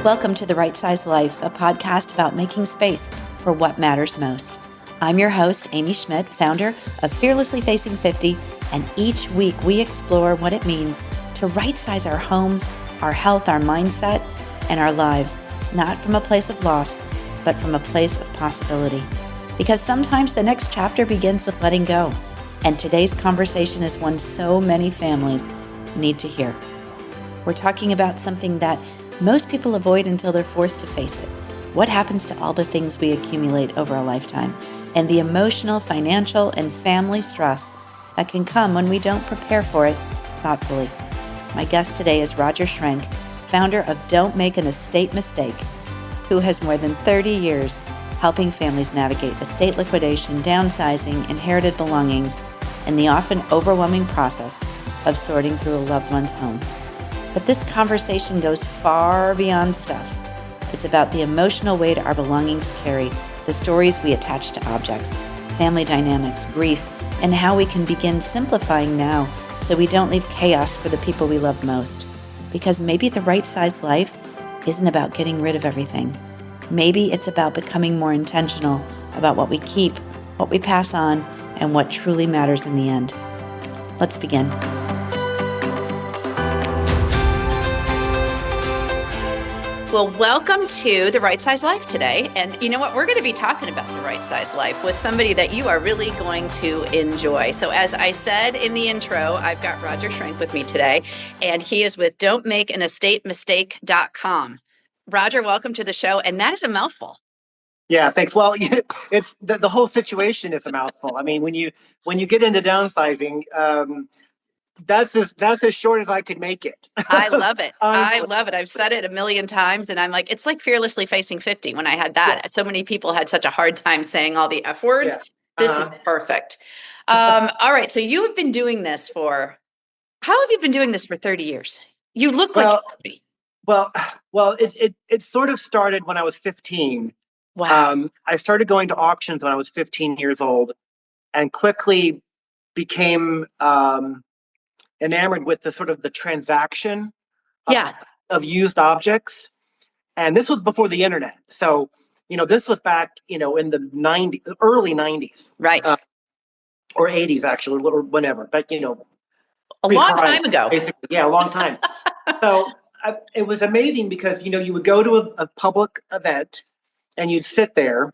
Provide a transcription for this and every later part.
Welcome to The Right Size Life, a podcast about making space for what matters most. I'm your host, Amy Schmidt, founder of Fearlessly Facing 50, and each week we explore what it means to right-size our homes, our health, our mindset, and our lives, not from a place of loss, but from a place of possibility. Because sometimes the next chapter begins with letting go, and today's conversation is one so many families need to hear. We're talking about something that most people avoid until they're forced to face it. What happens to all the things we accumulate over a lifetime, and the emotional, financial, and family stress that can come when we don't prepare for it thoughtfully. My guest today is Roger Schrenk, founder of Don't Make an Estate Mistake, who has more than 30 years helping families navigate estate liquidation, downsizing, inherited belongings, and the often overwhelming process of sorting through a loved one's home. But this conversation goes far beyond stuff. It's about the emotional weight our belongings carry, the stories we attach to objects, family dynamics, grief, and how we can begin simplifying now so we don't leave chaos for the people we love most. Because maybe the right size life isn't about getting rid of everything. Maybe it's about becoming more intentional about what we keep, what we pass on, and what truly matters in the end. Let's begin. Well, welcome to The Right Size Life today. And you know what? We're going to be talking about The Right Size Life with somebody that you are really going to enjoy. So as I said in the intro, I've got Roger Schrenk with me today, and he is with don'tmakeanestate.com. Roger, welcome to the show. And that is a mouthful. Yeah, thanks. Well, it's the whole situation is a mouthful. I mean, when you get into downsizing, that's as short as I could make it. I love it. I love it. I've said it a million times, and I'm like, it's like Fearlessly Facing 50 when I had that. Yeah. So many people had such a hard time saying all the F words. Yeah. This is perfect. All right. So you have been doing this how have you been doing this for 30 years? You look like 30. Well, it sort of started when I was 15. Wow. I started going to auctions when I was 15 years old and quickly became enamored with the sort of the transaction of used objects. And this was before the internet. So, this was back, in the early 90s. Right. Or 80s, actually, or whenever. But, a long time ago. Basically. Yeah, a long time. So it was amazing because, you would go to a public event and you'd sit there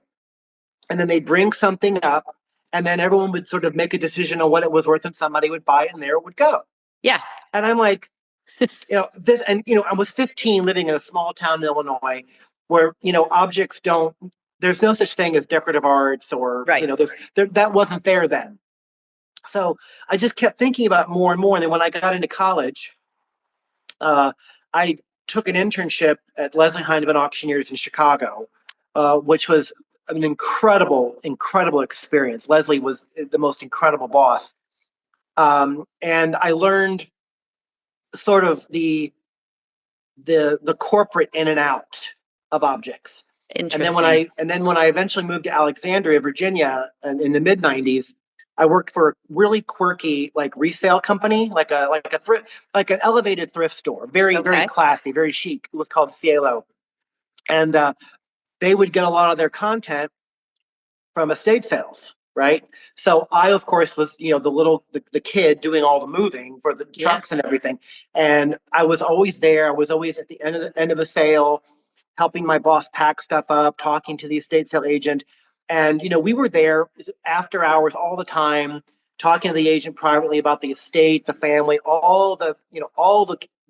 and then they'd bring something up and then everyone would sort of make a decision on what it was worth and somebody would buy it and there it would go. Yeah. And I'm like, I was 15 living in a small town in Illinois where, objects there's no such thing as decorative arts or, that wasn't there then. So I just kept thinking about it more and more. And then when I got into college, I took an internship at Leslie Heineman Auctioneers in Chicago, which was an incredible experience. Leslie was the most incredible boss. And I learned sort of the corporate in and out of objects. Interesting. And then when I eventually moved to Alexandria, Virginia, in the mid 90s, I worked for a really quirky resale company, like an elevated thrift store, very classy, very chic. It was called Cielo, and they would get a lot of their content from estate sales. Right. So I, of course, was, the kid doing all the moving for the trucks and everything. And I was always there. I was always at the end of a sale, helping my boss pack stuff up, talking to the estate sale agent. And, we were there after hours all the time, talking to the agent privately about the estate, the family, all the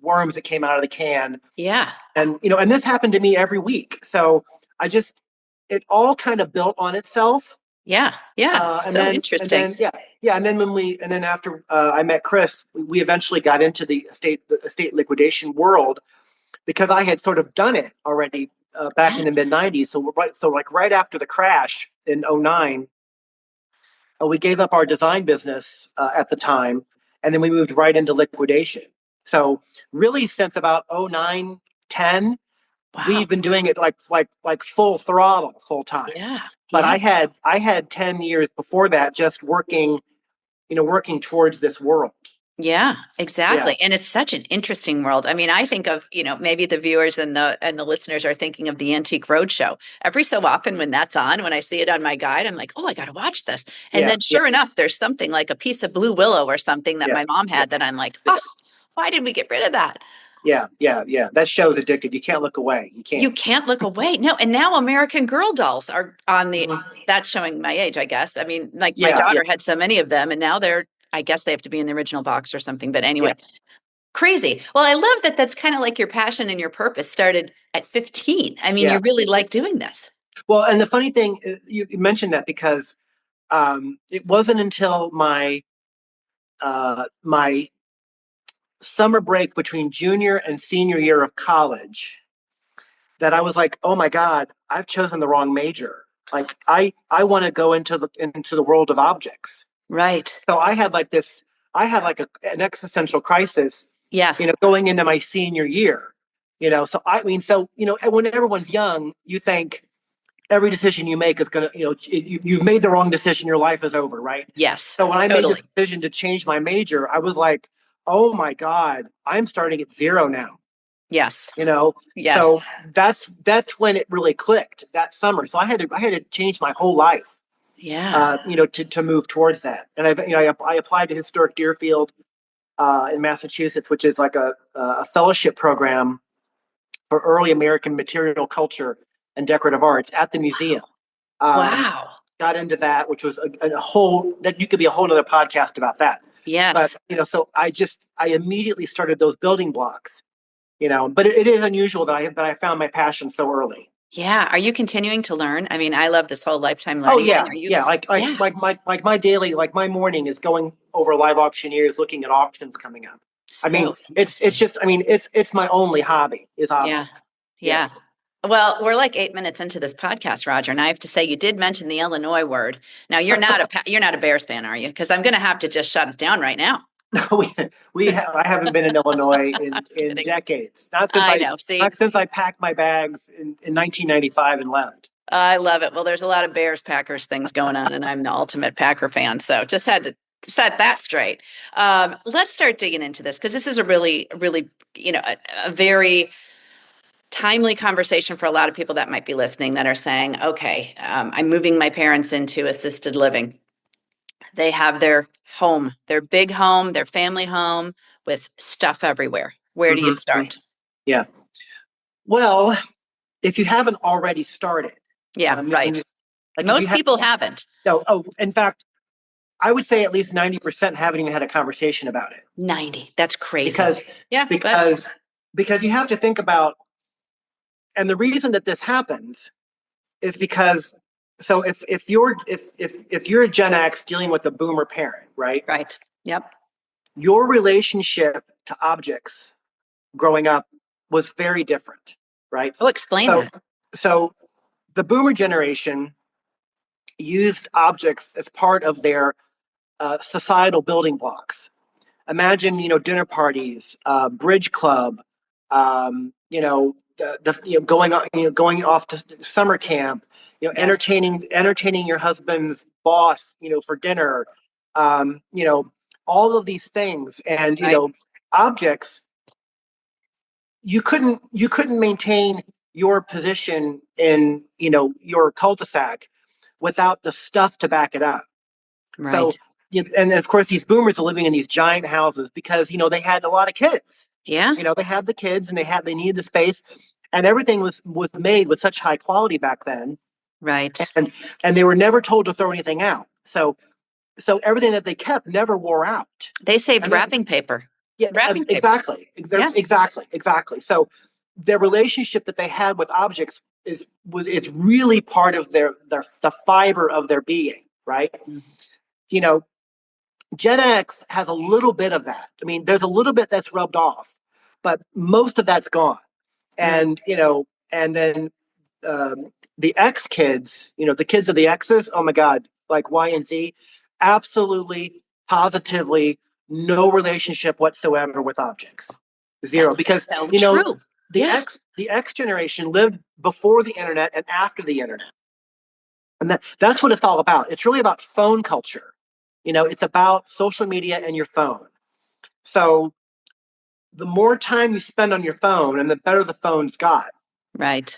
worms that came out of the can. Yeah. And, and this happened to me every week. So it all kind of built on itself. Yeah. Yeah. Interesting. And then after I met Chris, we eventually got into the estate liquidation world because I had sort of done it already back in the mid 90s. So right after the crash in 2009, we gave up our design business at the time. And then we moved right into liquidation. So really since about 2009, 10, we've been doing it like full throttle, full time. Yeah. But I had 10 years before that just working towards this world. Yeah, exactly. Yeah. And it's such an interesting world. I mean, I think of, maybe the viewers and the listeners are thinking of the Antique Roadshow. Every so often when that's on, when I see it on my guide, I'm like, oh, I got to watch this. And Yeah. then sure enough, there's something like a piece of blue willow or something that Yeah. my mom Yeah. had that I'm like, oh, why did we get rid of that? Yeah. Yeah. Yeah. That show's addictive. You can't look away. You You can't. can't look away. No, and now American Girl dolls are on the, Mhm. that's showing my age, I guess. I mean, like my Yeah. Yeah. daughter had so many of them and now I guess they have to be in the original box or something. But Yeah. anyway, crazy. Well, I love that that's kind of like your passion and your purpose started at 15. I mean, Yeah. you really like doing this. Well, and the funny thing, you mentioned that because it wasn't until my summer break between junior and senior year of college that I was like, oh my God, I've chosen the wrong major. Like I want to go into the world of objects. Right. So I had like an existential crisis, Yeah. going into my senior year. So I mean, when everyone's young, you think every decision you make is gonna, you've made the wrong decision, your life is over, right? Yes. So when I made Totally. this decision to change my major, I was like, oh my God, I'm starting at zero now. Yes. You know, Yes. so that's when it really clicked that summer. So I had to change my whole life, Yeah. to move towards that. And I applied to Historic Deerfield in Massachusetts, which is like a fellowship program for early American material culture and decorative arts at the museum. Um, Wow. got into that, which was a whole that you could be a whole other podcast about that. But Yes. so I immediately started those building blocks. But it is unusual that I found my passion so early. Yeah. Are you continuing to learn? I mean, I love this whole lifetime Oh learning thing. yeah, Are you? yeah. Yeah. My daily, like my morning is going over live auctioneers, looking at auctions coming up. I mean, So it's interesting. just, I mean, it's my only hobby is Yeah. objects. Yeah. Yeah. Well, we're like 8 minutes into this podcast, Roger, and I have to say you did mention the Illinois word. Now you're not a Bears fan, are you? Because I'm going to have to just shut it down right now. No, I haven't been in Illinois I'm in kidding. decades. Not since I I know. See, not since I packed my bags in 1995 and left. I love it. Well, there's a lot of Bears Packers things going on, and I'm the ultimate Packer fan. So just had to set that straight. Let's start digging into this because this is a really, really, a very timely conversation for a lot of people that might be listening that are saying, okay, I'm moving my parents into assisted living. They have their home, their big home, their family home with stuff everywhere. Where do you Mhm. start? Yeah. Well, if you haven't already started, Yeah, I right. mean, like if you Most have, people haven't. no, oh, in fact, I would say at least 90% haven't even had a conversation about it 90. That's crazy. because Yeah, but because because you have to think about, and the reason that this happens is because, so if you're a Gen X dealing with a boomer parent, right? right. Yep. Your relationship to objects growing up was very different, right? Oh, explain So that. so the boomer generation used objects as part of their societal building blocks. Imagine, dinner parties, bridge club, going off to summer camp, Yes. entertaining your husband's boss, for dinner, um, you know, all of these things, and Right. objects. You couldn't maintain your position in your cul-de-sac without the stuff to back it up. So, Right. and of course, these boomers are living in these giant houses because they had a lot of kids. Yeah. They had the kids, and they needed the space, and everything was made with such high quality back then, Right. and they were never told to throw anything out. So everything that they kept never wore out. They saved And then, wrapping paper. yeah, Wrapping paper. exactly, Yeah. exactly. So their relationship that they had with objects is really part of the fiber of their being, right? Mhm. You know, Gen X has a little bit of that. I mean, there's a little bit that's rubbed off, but most of that's gone. Mm. And then the X kids, the kids of the X's, oh my God, like Y and Z, absolutely, positively, no relationship whatsoever with objects, zero. That's Because so true. the Yeah. X generation lived before the internet and after the internet, and that's what it's all about. It's really about phone culture. It's about social media and your phone. So the more time you spend on your phone and the better the phone's got, right.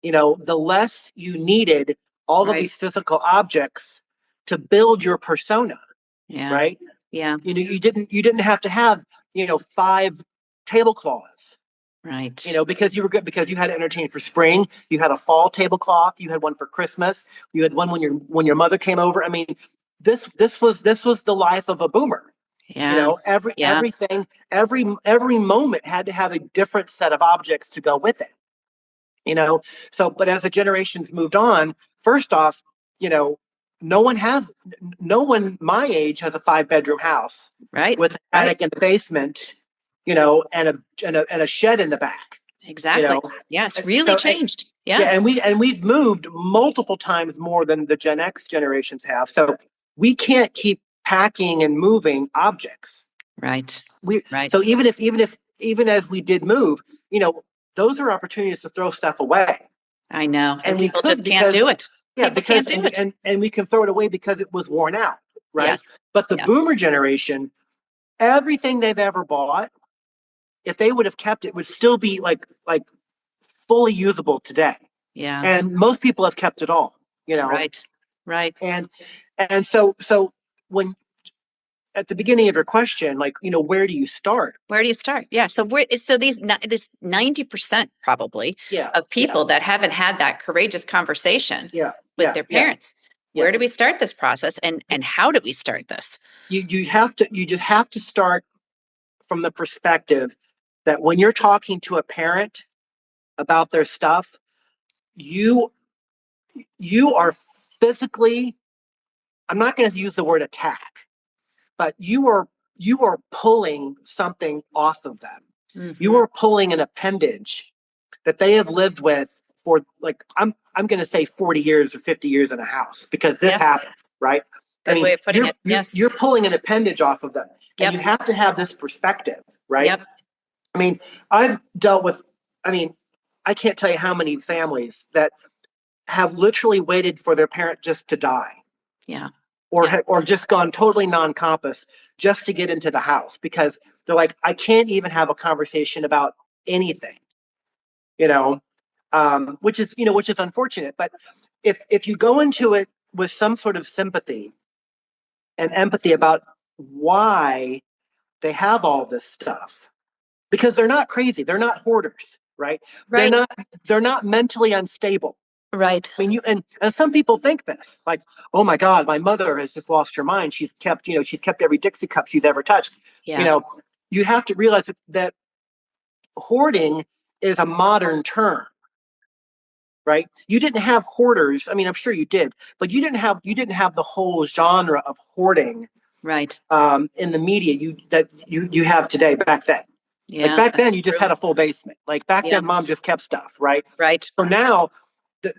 The less you needed all of these physical objects to build your persona. Yeah. Right. Yeah. You didn't have to have, 5 tablecloths. Right. Because you were good, because you had to entertain for spring, you had a fall tablecloth, you had one for Christmas, you had one when your mother came over. I mean, this was the life of a boomer. Yeah. Everything, every moment had to have a different set of objects to go with it. So, but as the generations moved on, first off, no one my age has a 5-bedroom house, right, with an attic and a basement, and a shed in the back. Exactly. Yeah, it's really changed. Yeah. And we've moved multiple times more than the Gen X generations have. So we can't keep packing and moving objects. Right. So even as we did move, those are opportunities to throw stuff away. I know. And people just can't do it. Yeah, and we can throw it away because it was worn out, right? Yes. But the boomer generation, everything they've ever bought, if they would have kept it, would still be like fully usable today. Yeah. And most people have kept it all, Right. And so when at the beginning of your question, where do you start? Yeah. So this 90% probably of people that haven't had that courageous conversation with their parents. Where do we start this process, and how do we start this? You just have to start from the perspective that when you're talking to a parent about their stuff, you are physically, I'm not going to use the word attack, but you are pulling something off of them. Mm-hmm. You are pulling an appendage that they have lived with for, I'm going to say 40 years or 50 years in a house, because this happens, right? Good way of putting it. Yes. You're pulling an appendage off of them. And you have to have this perspective, right? Yep. I mean, I've dealt with, I can't tell you how many families that have literally waited for their parent just to die. Yeah. Or just gone totally non-compass just to get into the house, because they're like, I can't even have a conversation about anything, which is unfortunate. But if you go into it with some sort of sympathy and empathy about why they have all this stuff, because they're not crazy, they're not hoarders, right? They're not mentally unstable. Right. I mean, and some people think this, like, oh my God, my mother has just lost her mind. She's kept every Dixie cup she's ever touched. Yeah. You have to realize that hoarding is a modern term, right? You didn't have hoarders. I mean, I'm sure you did, but you didn't have the whole genre of hoarding, right? In the media you have today back then. Yeah. Like back then, you just had a full basement. Like back then, mom just kept stuff, right? Right. So now,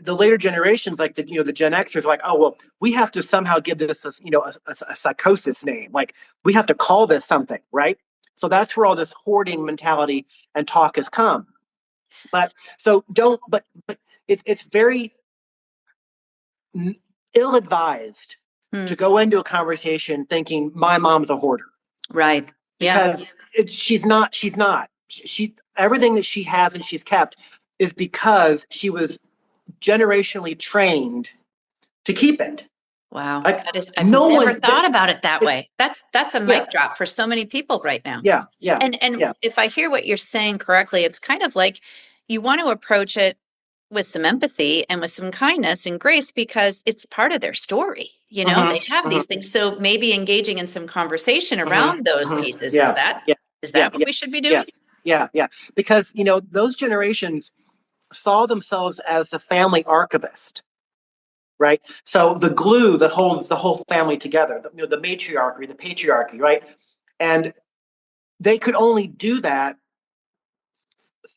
the later generations, like the Gen Xers, are like, oh well, we have to somehow give this a psychosis name. Like we have to call this something, right? So that's where all this hoarding mentality and talk has come. But it's very ill-advised to go into a conversation thinking my mom's a hoarder, right? Because she's not. She everything that she has and she's kept is because she was generationally trained to keep it. Wow. I've never thought about it that way. That's a mic drop for so many people right now. Yeah. And if I hear what you're saying correctly, it's kind of like you want to approach it with some empathy and with some kindness and grace, because it's part of their story. They have these things. So maybe engaging in some conversation around those pieces. Yeah. Is that what we should be doing? Yeah. Because, those generations saw themselves as the family archivist, right? So the glue that holds the whole family together, the matriarchy, the patriarchy, right? And they could only do that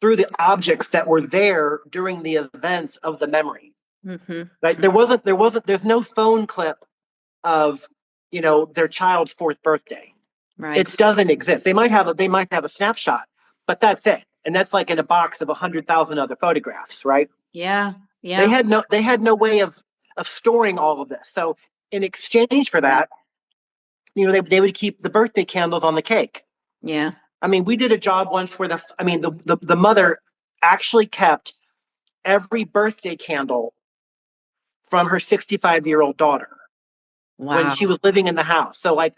through the objects that were there during the events of the memory. Mm-hmm. Right? There's no phone clip of, their child's 4th birthday. Right. It doesn't exist. They might have a snapshot, but that's it. And that's like in a box of 100,000 other photographs, right? Yeah. They had no way of storing all of this. So in exchange for that, they would keep the birthday candles on the cake. Yeah. I mean, we did a job once where the mother actually kept every birthday candle from her 65-year-old daughter when Wow. she was living in the house. So like,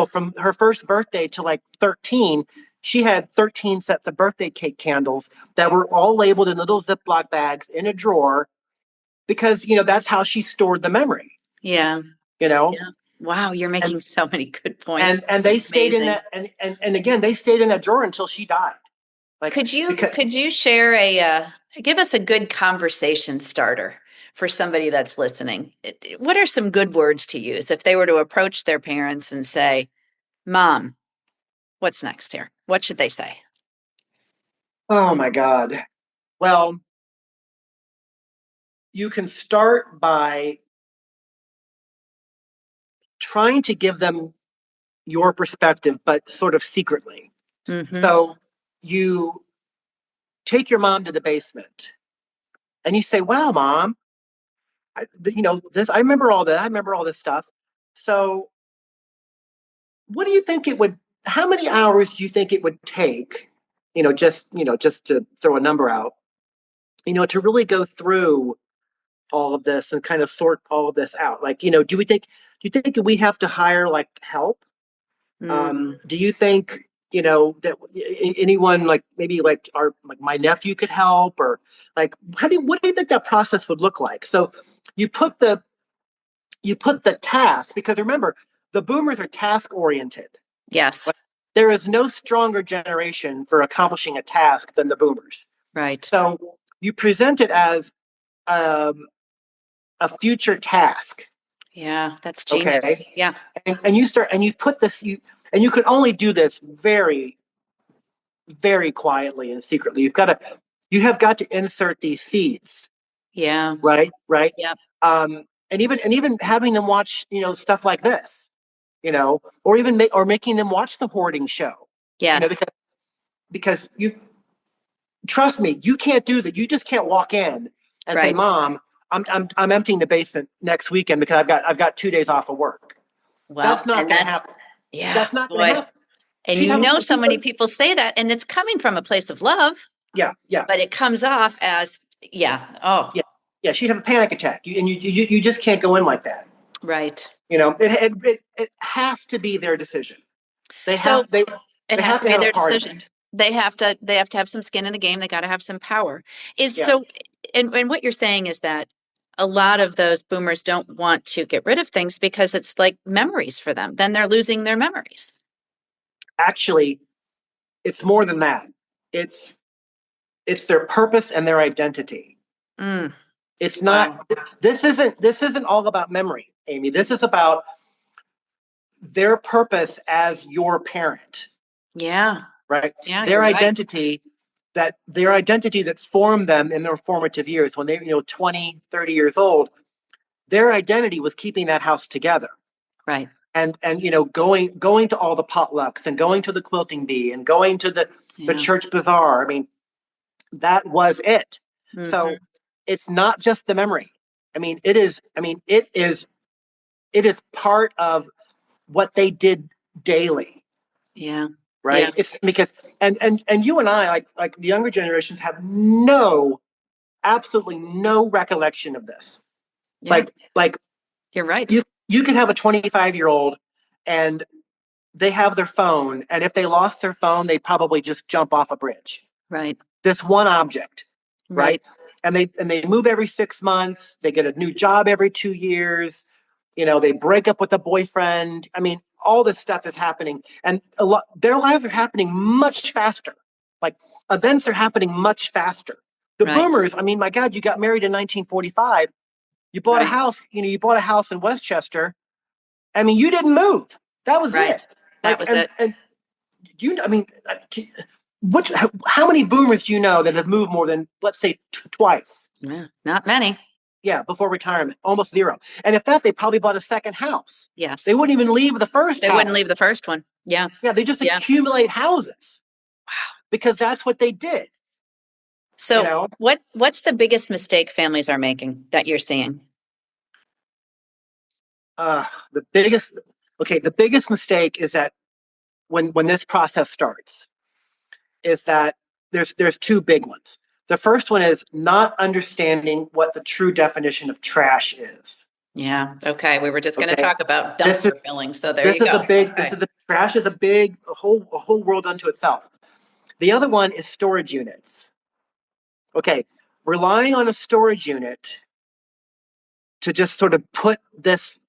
from her first birthday to like 13, she had 13 sets of birthday cake candles that were all labeled in little Ziploc bags in a drawer because, that's how she stored the memory, Yeah. you know? Yeah. Wow. You're making And so many good points. and they stayed in Amazing. that and again, they stayed in that drawer until she died. Like because Could you share give us a good conversation starter for somebody that's listening? What are some good words to use if they were to approach their parents and say, "Mom, what's next here?" What should they say? oh my God. Well, you can start by trying to give them your perspective, but sort of secretly. Mm-hmm. So you take your mom to the basement and you say, "Wow, mom, this. I remember all that. I remember all this stuff. So, what do you think it would? How many hours do you think it would take? Just to throw a number out. To really go through all of this and kind of sort all of this out. Like, do you think we have to hire like help? Mm, Do you think that anyone like maybe like our like my nephew could help or like what do you think that process would look like? So you put the task because remember the boomers are task oriented. yes. Like, there is no stronger generation for accomplishing a task than the boomers. Right. So you present it as um, a future task. Yeah, that's genius. Okay. Yeah. And you start and you put this and you can only do this very very quietly and secretly. You have got to insert these seeds, Yeah. right. Yep. And even having them watch stuff like this, or even making them watch the hoarding show, Yes. because you trust me, you can't do that. You just can't walk in and say, Right. "Mom, I'm emptying the basement next weekend because I've got 2 days off of work." Well, That's not and going to that's happen. yeah, That's not going to boy. happen. And She'd you have know, a so many people say that, and it's coming from a place of love, yeah, yeah. but it comes off as, yeah, oh, Yeah, yeah, she'd have a panic attack, and you just can't go in like that. right. It has to be their decision. They So have they it they has have to to be have a their part of decision. it. They have to have some skin in the game. They got to have some power. Is Yeah, so, and what you're saying is that a lot of those boomers don't want to get rid of things because it's like memories for them. Then they're losing their memories. actually, it's more than that. It's it's their purpose and their identity. Mm, It's wow. not. This isn't all about memory, Amy. This is about their purpose as your parent, Yeah. right? Yeah, Their you're right. identity that formed them in their formative years when they 20, 30 years old. Their identity was keeping that house together Right. and going to all the potlucks and going to the quilting bee and going to the Yeah. church bazaar. I mean, that was it. So Hmm. it's not just the memory. It is part of what they did daily, Yeah. Yeah. right? It's because and you and I like the younger generations have no absolutely no recollection of this. Yeah. Like You're right. you can have a 25-year-old and they have their phone, and if they lost their phone, they probably just jump off a bridge. Right. This one object, right? Right. And they move every 6 months. They get a new job every 2 years. They break up with a boyfriend. I mean, all this stuff is happening, and a lot their lives are happening much faster. Like events are happening much faster. The Right. boomers, I mean, my God, you got married in 1945. You bought a Right. house. You bought a house in Westchester. I mean, you didn't move. That was Right. it. That Like, was it. and I mean, how many boomers do you know that have moved more than, let's say, twice? Yeah. Not many. Yeah, before retirement, almost zero. And if that, they probably bought a second house. Yes. They wouldn't even leave the first They wouldn't leave house. the first one. Yeah. Yeah, they just Yeah. accumulate houses because that's what they did. You So know, what's the biggest mistake families are making that you're seeing? the biggest, okay, the biggest mistake is that when this process starts is that there's two big ones. The first one is not understanding what the true definition of trash is. Yeah. Okay. We were just going to talk about dumpster filling. So there you go. Trash is a whole world unto itself. The other one is storage units. Okay. Relying on a storage unit to just sort of put this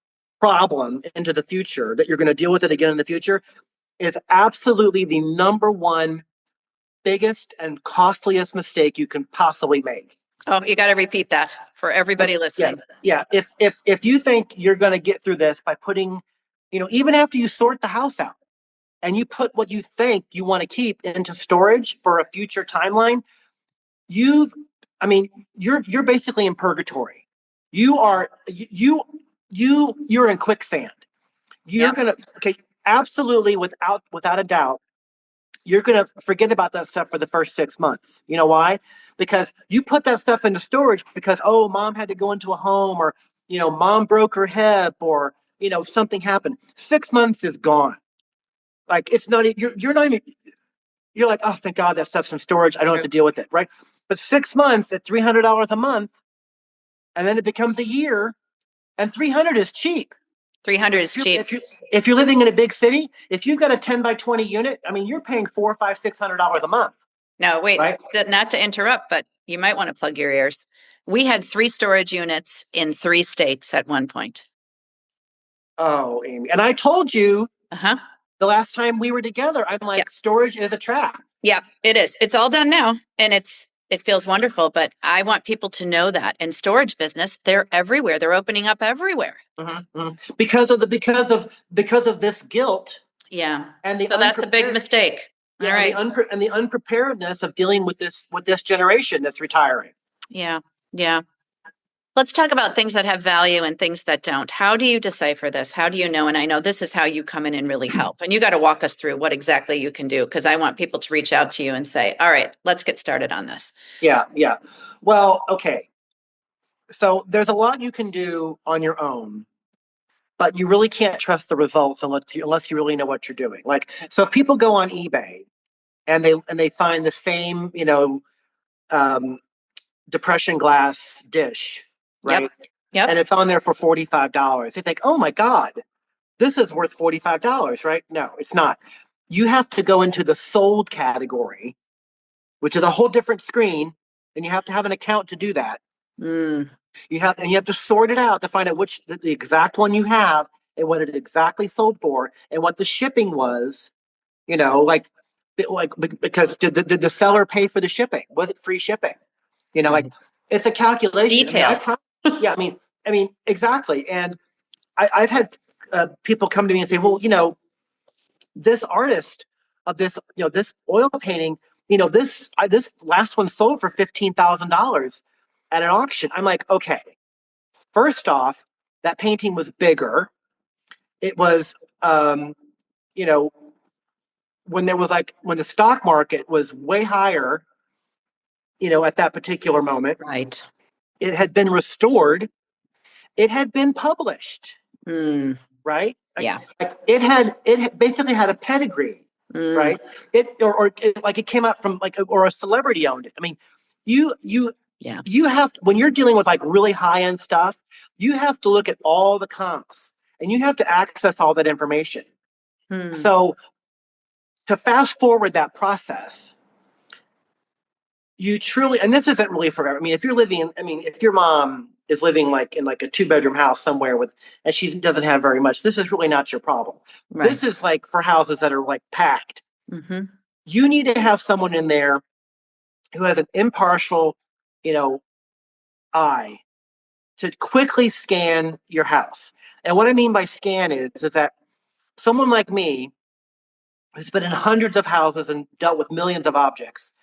problem into the future, that you're going to deal with it again in the future, is absolutely the number one biggest and costliest mistake you can possibly make. Oh, you got to repeat that for everybody listening. Yeah. If you think you're going to get through this by putting, even after you sort the house out and you put what you think you want to keep into storage for a future timeline, you're basically in purgatory. You're in quicksand. Absolutely, without a doubt, you're going to forget about that stuff for the first 6 months. You know why? Because you put that stuff into storage because, mom had to go into a home, or, mom broke her hip, or, something happened. 6 months is gone. Like, it's not, you're not even, you're like, oh, thank God that stuff's in storage. I don't have to deal with it. Right. But 6 months at $300 a month, and then it becomes a year, and 300 is cheap. 300 is cheap. If you're living in a big city, if you've got a 10 by 20 unit, you're paying $400, $500, $600 a month. No, wait, right? Not to interrupt, but you might want to plug your ears. We had 3 storage units in 3 states at one point. Oh, Amy. And I told you the last time we were together, I'm like, storage is a trap. Yeah, it is. It's all done now, and it feels wonderful, but I want people to know that in storage business, they're everywhere. They're opening up everywhere. Because of this guilt. Yeah. And so that's a big mistake. Yeah, all right. And the unpreparedness of dealing with this generation that's retiring. Yeah. Yeah. Let's talk about things that have value and things that don't. How do you decipher this? How do you know? And I know this is how you come in and really help. And you got to walk us through what exactly you can do, because I want people to reach out to you and say, all right, let's get started on this. Yeah. Well, okay. So there's a lot you can do on your own, but you really can't trust the results unless you really know what you're doing. Like, so if people go on eBay and they find the same, depression glass dish, right? Yep. And it's on there for $45. They think, oh my God, this is worth $45, right? No, it's not. You have to go into the sold category, which is a whole different screen, and you have to have an account to do that. You have to sort it out to find out which the exact one you have and what it exactly sold for and what the shipping was. Because did the seller pay for the shipping? Was it free shipping? It's a calculation. Details. Exactly. And I've had people come to me and say, well, this artist of this, this oil painting, this last one sold for $15,000 at an auction. I'm like, okay, first off, that painting was bigger. It was, when the stock market was way higher, at that particular moment. Right. It had been restored. It had been published. Right. Yeah. It basically had a pedigree. Right. It came out from or a celebrity owned it. You have, when you're dealing with really high end stuff, you have to look at all the comps and you have to access all that information. So to fast forward that process, you truly, and this isn't really forever. If your mom is living in a 2-bedroom house somewhere and she doesn't have very much, this is really not your problem. Right. This is for houses that are packed. You need to have someone in there who has an impartial, eye to quickly scan your house. And what I mean by scan is that someone like me who's been in hundreds of houses and dealt with millions of objects,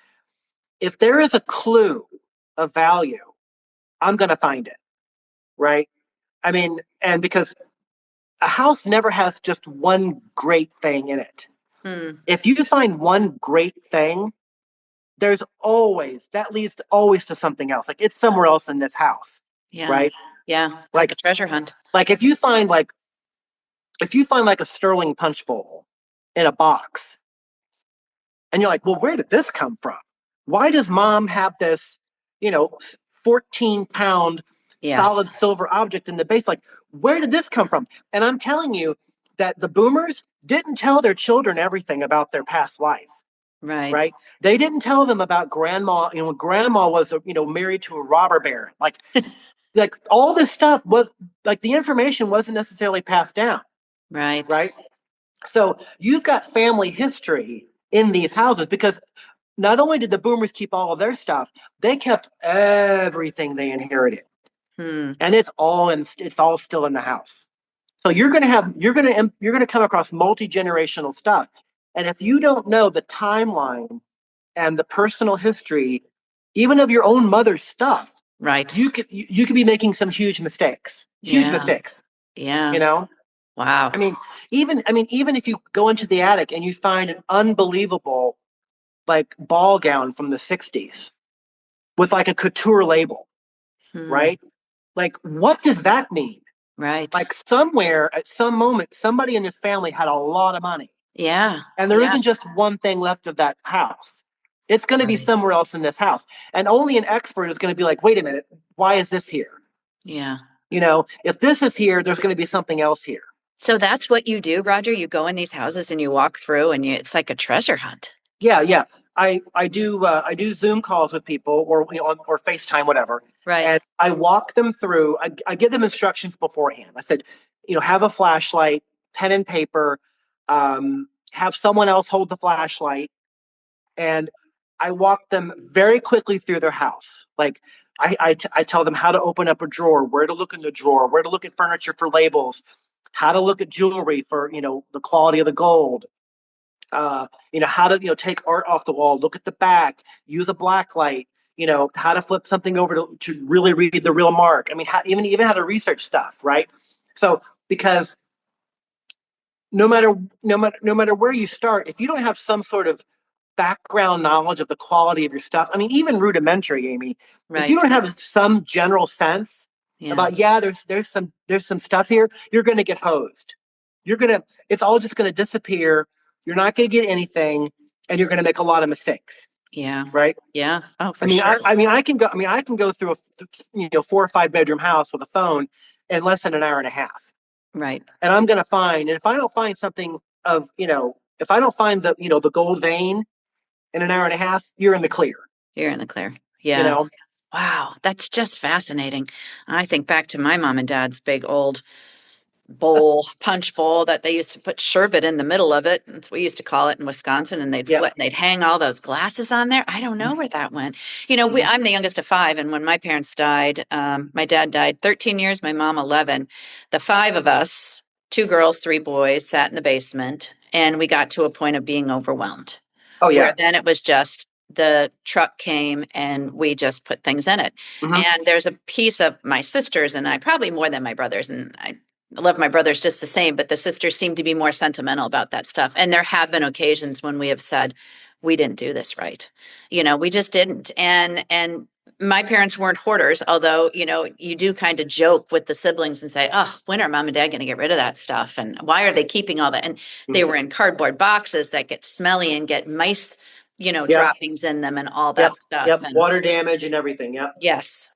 if there is a clue of value, I'm going to find it, right? And because a house never has just one great thing in it. If you find one great thing, that leads always to something else. It's somewhere else in this house, right? Yeah, like a treasure hunt. If you find a sterling punch bowl, in a box. And you're like, well, where did this come from? Why does mom have this, 14-pound solid silver object in the base? Like, where did this come from? And I'm telling you that the boomers didn't tell their children everything about their past life. Right. They didn't tell them about grandma. Grandma was, married to a robber baron. Like all this stuff was like the information wasn't necessarily passed down. Right. So you've got family history in these houses because not only did the boomers keep all of their stuff, they kept everything they inherited, and it's all still in the house. So you're going to come across multi-generational stuff, and if you don't know the timeline and the personal history, even of your own mother's stuff, right, you could be making some huge mistakes. Yeah. Wow. I mean, even if you go into the attic and you find an unbelievable ball gown from the 60s with a couture label, right? Like, what does that mean? Right. Like somewhere at some moment, somebody in this family had a lot of money. Yeah. And there isn't just one thing left of that house. It's going to be somewhere else in this house. And only an expert is going to be like, wait a minute, why is this here? Yeah. If this is here, there's going to be something else here. So that's what you do, Roger? You go in these houses and you walk through and it's like a treasure hunt. Yeah. I do Zoom calls with people or FaceTime, whatever. Right. And I walk them through, I give them instructions beforehand. I said, have a flashlight, pen and paper, have someone else hold the flashlight. And I walk them very quickly through their house. Like I tell them how to open up a drawer, where to look in the drawer, where to look at furniture for labels, how to look at jewelry for, the quality of the gold. How to, take art off the wall, look at the back, use a black light, how to flip something over to really read the real mark. I mean, even how to research stuff, right? So, because no matter where you start, if you don't have some sort of background knowledge of the quality of your stuff, I mean, even rudimentary, Amy, if you don't have some general sense about, there's some stuff here, you're going to get hosed. It's all just going to disappear. You're not going to get anything, and you're going to make a lot of mistakes. Yeah. Right. Yeah. Oh, for sure. I can go through a 4 or 5 bedroom house with a phone in less than an hour and a half. Right. And I'm going to find, and if I don't find something of, if I don't find the gold vein in an hour and a half, you're in the clear. You're in the clear. Yeah. Wow. That's just fascinating. I think back to my mom and dad's big old punch bowl that they used to put sherbet in the middle of it. That's what we used to call it in Wisconsin. And they'd hang all those glasses on there. I don't know where that went. I'm the youngest of 5. And when my parents died, my dad died 13 years, my mom 11. The 5 of us, 2 girls, 3 boys, sat in the basement, and we got to a point of being overwhelmed. Oh, yeah. Where then it was just the truck came and we just put things in it. And there's a piece of my sisters and I, probably more than my brothers, and I love my brothers just the same, but the sisters seem to be more sentimental about that stuff. And there have been occasions when we have said, we didn't do this right. We just didn't. And my parents weren't hoarders, although, you do kind of joke with the siblings and say, oh, when are mom and dad going to get rid of that stuff? And why are they keeping all that? And they were in cardboard boxes that get smelly and get mice, droppings in them and all that stuff. Yep. And water damage and everything. Yep. Yes.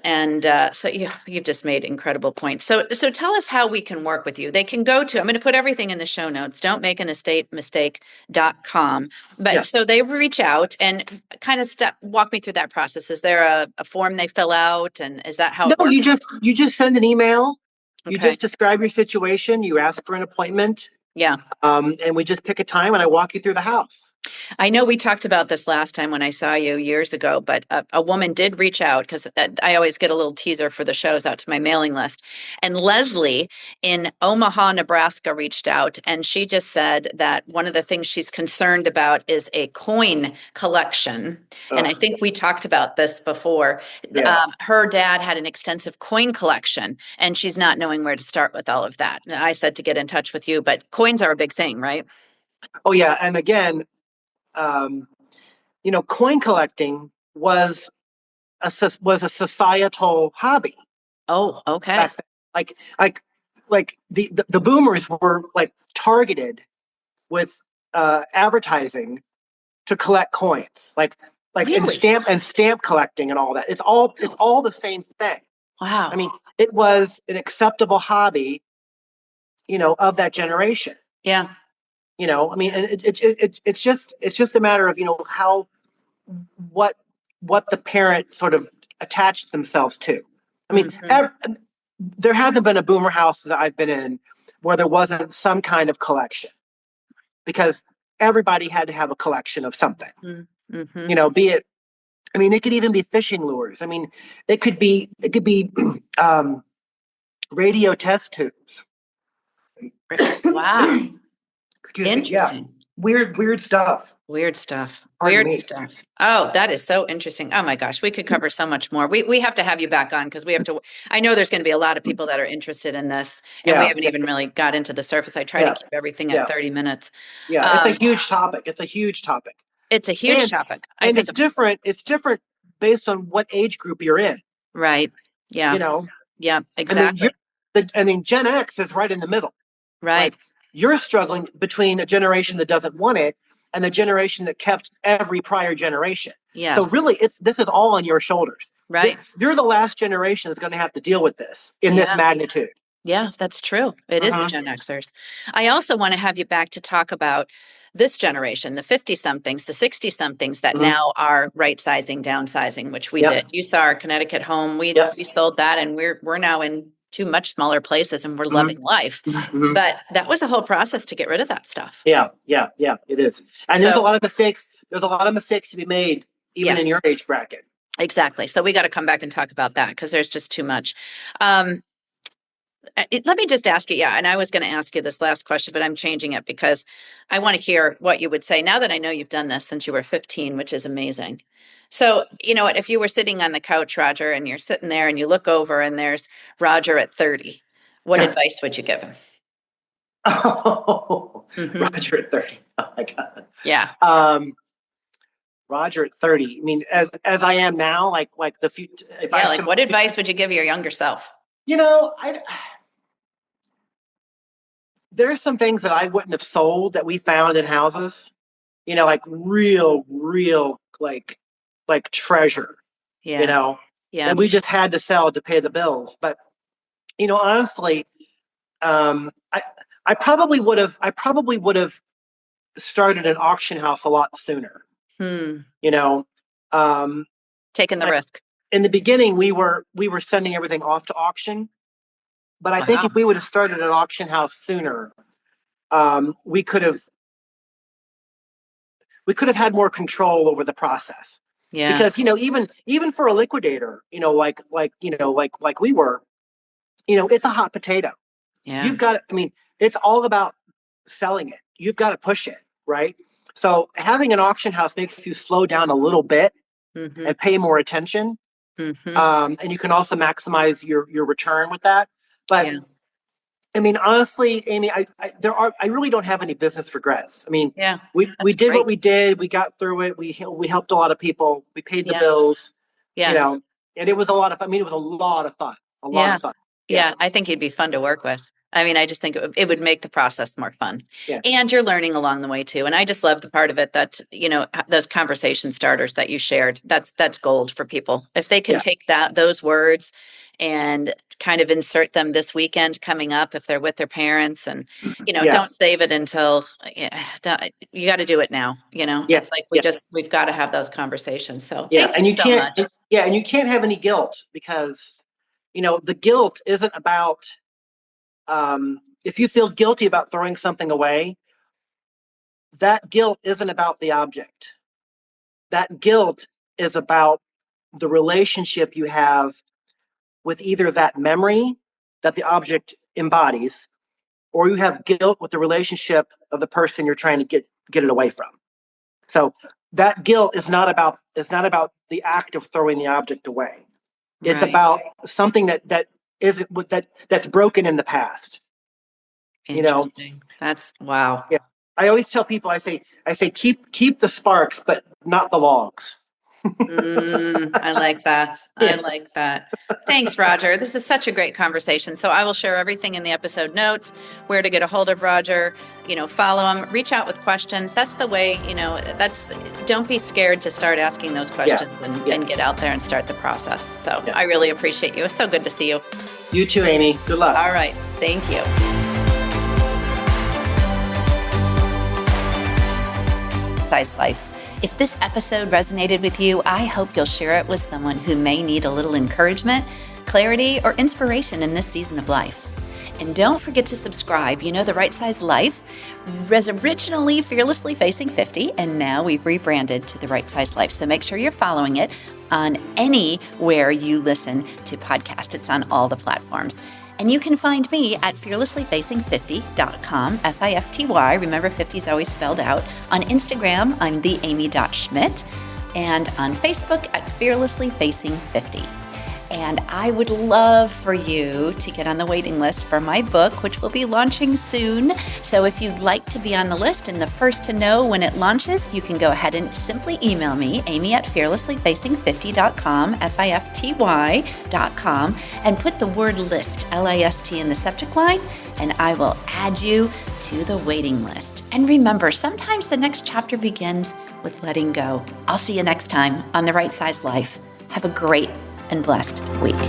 And so you've just made incredible points. So tell us how we can work with you. They can go to, I'm going to put everything in the show notes, don'tmakeanestate.com. But so they reach out and kind of walk me through that process. Is there a form they fill out, and is that how it works? you just send an email. You just describe your situation. You ask for an appointment. Yeah. And we just pick a time and I walk you through the house. I know we talked about this last time when I saw you years ago, but a woman did reach out, because I always get a little teaser for the shows out to my mailing list. And Leslie in Omaha, Nebraska reached out, and she just said that one of the things she's concerned about is a coin collection. And I think we talked about this before. Yeah. Her dad had an extensive coin collection, and she's not knowing where to start with all of that. And I said to get in touch with you, but coins are a big thing, right? Oh, yeah. And again, coin collecting was a societal hobby. Oh, okay. Like the boomers were targeted advertising to collect coins, like Really? and stamp collecting and all that. It's all the same thing. Wow. I mean, it was an acceptable hobby, of that generation. Yeah. I mean, and it's just a matter of how what the parent sort of attached themselves to. I mean, there hasn't been a boomer house that I've been in where there wasn't some kind of collection, because everybody had to have a collection of something. Be it, I mean, it could even be fishing lures. I mean, it could be radio test tubes. Wow. Excuse me. Interesting. Yeah. Weird stuff. Weird stuff. Pardon Weird me. stuff. Oh, that is so interesting. Oh my gosh, we could cover so much more. We have to have you back on because we have to. I know there's going to be a lot of people that are interested in this, and we haven't even really got into the surface. I try to keep everything at 30 minutes. Yeah, it's a huge topic. It's a huge topic. It's a huge topic. And it's different. It's different based on what age group you're in. Right. Yeah. Yeah. Exactly. I mean, Gen X is right in the middle. Right. Like, you're struggling between a generation that doesn't want it and the generation that kept every prior generation. Yes. So really, this is all on your shoulders. Right. You're the last generation that's going to have to deal with this in this magnitude. Yeah, that's true. It is the Gen Xers. I also want to have you back to talk about this generation, the 50-somethings, the 60-somethings that now are right-sizing, downsizing, which we did. You saw our Connecticut home. We sold that, and we're now in two much smaller places, and we're loving life. But that was a whole process to get rid of that stuff. Yeah, it is. And there's a lot of mistakes. There's a lot of mistakes to be made, even in your age bracket. Exactly. So we got to come back and talk about that because there's just too much. Let me just ask you, and I was going to ask you this last question, but I'm changing it because I want to hear what you would say now that I know you've done this since you were 15, which is amazing. So, you know what, if you were sitting on the couch, Roger, and you're sitting there and you look over and there's Roger at 30, what advice would you give him? Oh, Roger at 30. Oh my God. Yeah. Roger at 30. I mean, as I am now, like the future. What advice would you give your younger self? There are some things that I wouldn't have sold that we found in houses, like real, like treasure, and we just had to sell to pay the bills. But, honestly, I probably would have started an auction house a lot sooner. Taking the risk. In the beginning, we were sending everything off to auction. But I think if we would have started an auction house sooner, we could have had more control over the process. Yeah. Because even for a liquidator, like we were, it's a hot potato. Yeah. You've got. I mean, it's all about selling it. You've got to push it, right? So having an auction house makes you slow down a little bit and pay more attention, and you can also maximize your return with that. But I mean, honestly, Amy, I really don't have any business regrets. I mean, we did what we did. We got through it. We helped a lot of people. We paid the bills. And it was a lot of fun. I mean, it was a lot of fun. A lot of fun. Yeah, I think you'd be fun to work with. I mean, I just think it would make the process more fun. Yeah. And you're learning along the way too. And I just love the part of it that, those conversation starters that you shared, that's gold for people. If they can take those words and kind of insert them this weekend coming up, if they're with their parents, and, don't save it until you got to do it now. It's like we've got to have those conversations. So thank you so much. And you can't have any guilt because, the guilt isn't about, if you feel guilty about throwing something away, that guilt isn't about the object. That guilt is about the relationship you have with either that memory that the object embodies, or you have guilt with the relationship of the person you're trying to get it away from. So that guilt is not about the act of throwing the object away. It's about something that's broken in the past. Interesting. That's wow. Yeah. I always tell people, I say keep the sparks, but not the logs. I like that. I like that. Thanks, Roger. This is such a great conversation. So I will share everything in the episode notes, where to get a hold of Roger, follow him, reach out with questions. That's the way, don't be scared to start asking those questions and get out there and start the process. So I really appreciate you. It's so good to see you. You too, Amy. Good luck. All right. Thank you. Size Life. If this episode resonated with you, I hope you'll share it with someone who may need a little encouragement, clarity, or inspiration in this season of life. And don't forget to subscribe. The Right Size Life was originally Fearlessly Facing 50, and now we've rebranded to The Right Size Life. So make sure you're following it on anywhere you listen to podcasts. It's on all the platforms. And you can find me at fearlesslyfacing50.com, F-I-F-T-Y. Remember, 50 is always spelled out. On Instagram, I'm theamy.schmidt. And on Facebook at Fearlessly Facing 50. And I would love for you to get on the waiting list for my book, which will be launching soon. So if you'd like to be on the list and the first to know when it launches, you can go ahead and simply email me, Amy at fearlesslyfacing50.com, F-I-F-T-Y.com, and put the word list, L-I-S-T, in the subject line, and I will add you to the waiting list. And remember, sometimes the next chapter begins with letting go. I'll see you next time on The Right Size Life. Have a great and blessed week.